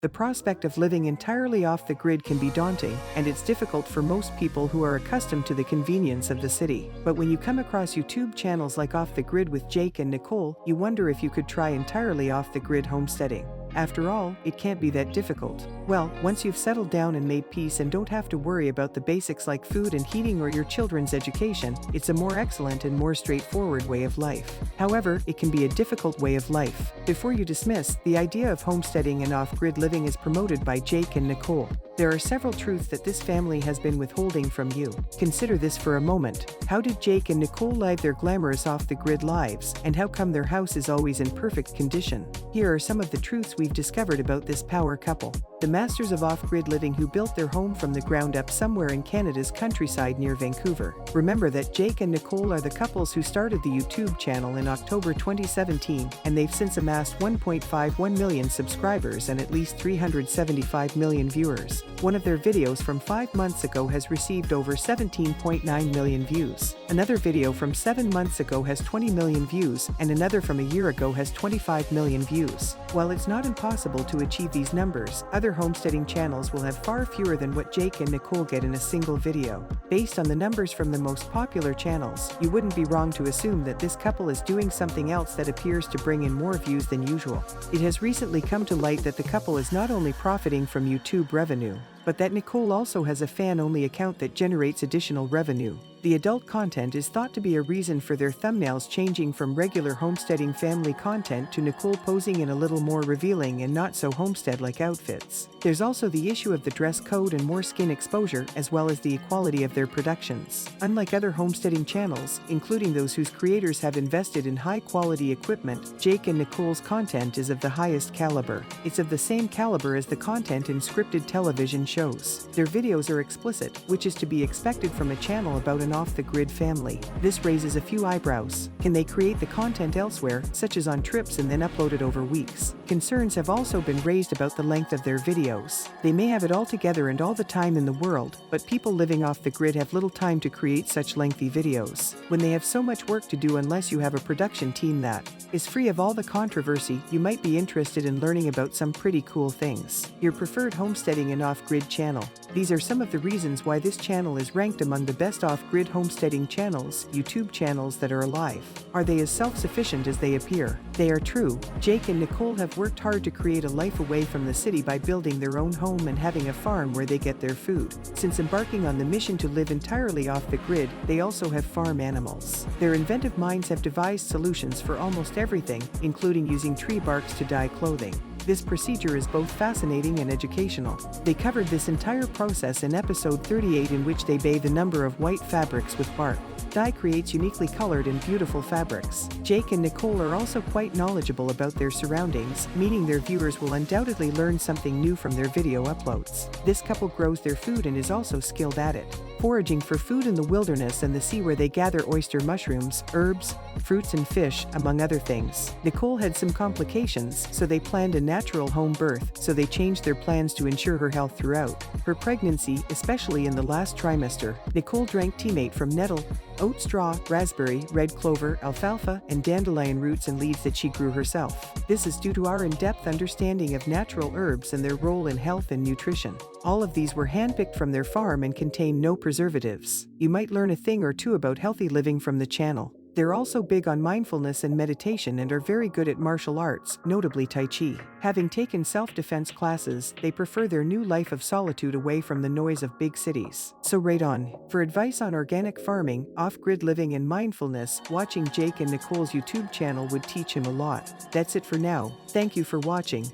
The prospect of living entirely off the grid can be daunting, and it's difficult for most people who are accustomed to the convenience of the city. But when you come across YouTube channels like Off the Grid with Jake and Nicolle, you wonder if you could try entirely off the grid homesteading. After all, it can't be that difficult. Well, once you've settled down and made peace and don't have to worry about the basics like food and heating or your children's education, it's a more excellent and more straightforward way of life. However, it can be a difficult way of life. Before you dismiss, the idea of homesteading and off-grid living is promoted by Jake and Nicolle. There are several truths that this family has been withholding from you. Consider this for a moment. How did Jake and Nicolle live their glamorous off-the-grid lives, and how come their house is always in perfect condition? Here are some of the truths we've discovered about this power couple. The masters of off-grid living who built their home from the ground up somewhere in Canada's countryside near Vancouver. Remember that Jake and Nicolle are the couples who started the YouTube channel in October 2017, and they've since amassed 1.51 million subscribers and at least 375 million viewers. One of their videos from 5 months ago has received over 17.9 million views. Another video from 7 months ago has 20 million views, and another from a year ago has 25 million views. While it's not impossible to achieve these numbers, other homesteading channels will have far fewer than what Jake and Nicolle get in a single video. Based on the numbers from the most popular channels, you wouldn't be wrong to assume that this couple is doing something else that appears to bring in more views than usual. It has recently come to light that the couple is not only profiting from YouTube revenue, but that Nicolle also has a fan-only account that generates additional revenue. The adult content is thought to be a reason for their thumbnails changing from regular homesteading family content to Nicolle posing in a little more revealing and not so homestead-like outfits. There's also the issue of the dress code and more skin exposure, as well as the equality of their productions. Unlike other homesteading channels, including those whose creators have invested in high-quality equipment, Jake and Nicolle's content is of the highest caliber. It's of the same caliber as the content in scripted television shows. Their videos are explicit, which is to be expected from a channel about an off-the-grid family. This raises a few eyebrows. Can they create the content elsewhere, such as on trips, and then upload it over weeks? Concerns have also been raised about the length of their videos. They may have it all together and all the time in the world, but people living off the grid have little time to create such lengthy videos. When they have so much work to do, unless you have a production team that is free of all the controversy, you might be interested in learning about some pretty cool things. Your preferred homesteading and off-grid channel. These are some of the reasons why this channel is ranked among the best off-grid homesteading channels, YouTube channels that are alive. Are they as self-sufficient as they appear? They are true. Jake and Nicolle have worked hard to create a life away from the city by building their own home and having a farm where they get their food. Since embarking on the mission to live entirely off the grid, they also have farm animals. Their inventive minds have devised solutions for almost everything, including using tree barks to dye clothing. This procedure is both fascinating and educational. They covered this entire process in episode 38, in which they bathe a number of white fabrics with bark. Dye creates uniquely colored and beautiful fabrics. Jake and Nicolle are also quite knowledgeable about their surroundings, meaning their viewers will undoubtedly learn something new from their video uploads. This couple grows their food and is also skilled at it. Foraging for food in the wilderness and the sea, where they gather oyster mushrooms, herbs, fruits and fish, among other things. Nicolle had some complications, so they planned a natural home birth, so they changed their plans to ensure her health throughout her pregnancy, especially in the last trimester. Nicolle drank teamate from nettle, oat straw, raspberry, red clover, alfalfa, and dandelion roots and leaves that she grew herself. This is due to our in-depth understanding of natural herbs and their role in health and nutrition. All of these were handpicked from their farm and contain no preservatives. You might learn a thing or two about healthy living from the channel. They're also big on mindfulness and meditation and are very good at martial arts, notably Tai Chi. Having taken self-defense classes, they prefer their new life of solitude away from the noise of big cities. So right on. For advice on organic farming, off-grid living and mindfulness, watching Jake and Nicolle's YouTube channel would teach him a lot. That's it for now. Thank you for watching.